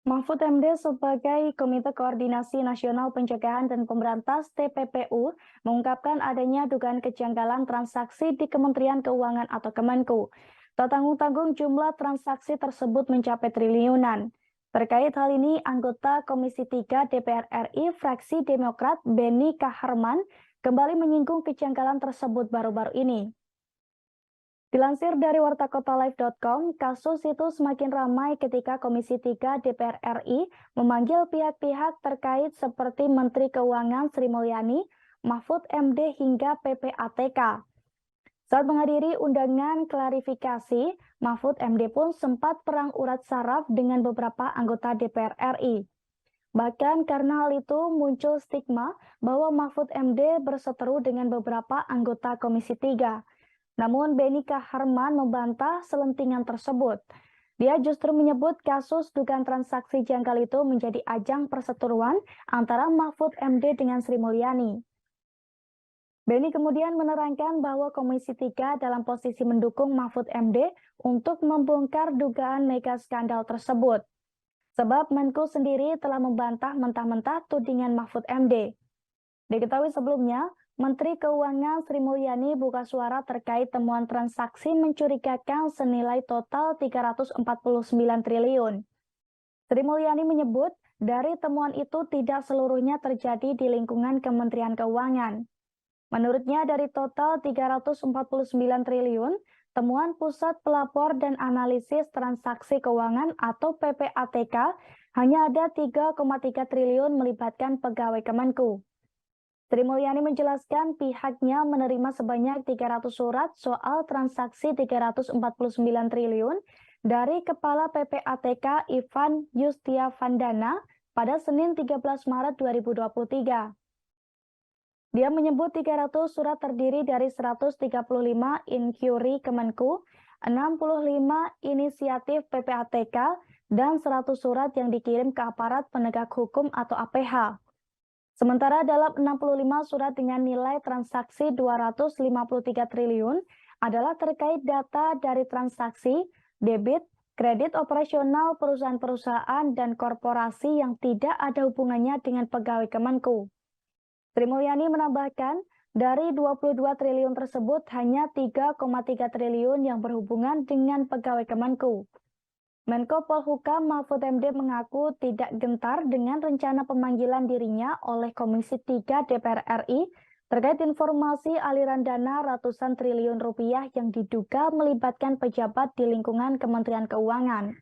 Mahfud MD sebagai Komite Koordinasi Nasional Pencegahan dan Pemberantas (TPPU) mengungkapkan adanya dugaan kejanggalan transaksi di Kementerian Keuangan atau Kemenku. Tak tanggung-tanggung jumlah transaksi tersebut mencapai triliunan. Terkait hal ini, anggota Komisi 3 DPR RI fraksi Demokrat Beni Kaharman kembali menyinggung kejanggalan tersebut baru-baru ini. Dilansir dari wartakotalive.com, kasus itu semakin ramai ketika Komisi 3 DPR RI memanggil pihak-pihak terkait seperti Menteri Keuangan Sri Mulyani, Mahfud MD hingga PPATK. Saat menghadiri undangan klarifikasi, Mahfud MD pun sempat perang urat saraf dengan beberapa anggota DPR RI. Bahkan karena hal itu muncul stigma bahwa Mahfud MD berseteru dengan beberapa anggota Komisi 3. Namun Beni Kaharman membantah selentingan tersebut. Dia justru menyebut kasus dugaan transaksi janggal itu menjadi ajang perseteruan antara Mahfud MD dengan Sri Mulyani. Beni kemudian menerangkan bahwa Komisi 3 dalam posisi mendukung Mahfud MD untuk membongkar dugaan mega skandal tersebut. Sebab Menko sendiri telah membantah mentah-mentah tudingan Mahfud MD. Diketahui sebelumnya, Menteri Keuangan Sri Mulyani buka suara terkait temuan transaksi mencurigakan senilai total 349 triliun. Sri Mulyani menyebut dari temuan itu tidak seluruhnya terjadi di lingkungan Kementerian Keuangan. Menurutnya dari total 349 triliun, temuan Pusat Pelapor dan Analisis Transaksi Keuangan atau PPATK hanya ada 3,3 triliun melibatkan pegawai Kemenku. Sri Mulyani menjelaskan pihaknya menerima sebanyak 300 surat soal transaksi 349 triliun dari Kepala PPATK Ivan Yustiavandana pada Senin 13 Maret 2023. Dia menyebut 300 surat terdiri dari 135 inquiry Kemenku, 65 inisiatif PPATK, dan 100 surat yang dikirim ke aparat penegak hukum atau APH. Sementara dalam 65 surat dengan nilai transaksi 253 triliun adalah terkait data dari transaksi, debit, kredit operasional perusahaan-perusahaan dan korporasi yang tidak ada hubungannya dengan pegawai Kemenku. Sri Mulyani menambahkan, dari 22 triliun tersebut hanya 3,3 triliun yang berhubungan dengan pegawai Kemenku. Menko Polhukam Mahfud MD mengaku tidak gentar dengan rencana pemanggilan dirinya oleh Komisi 3 DPR RI terkait informasi aliran dana ratusan triliun rupiah yang diduga melibatkan pejabat di lingkungan Kementerian Keuangan.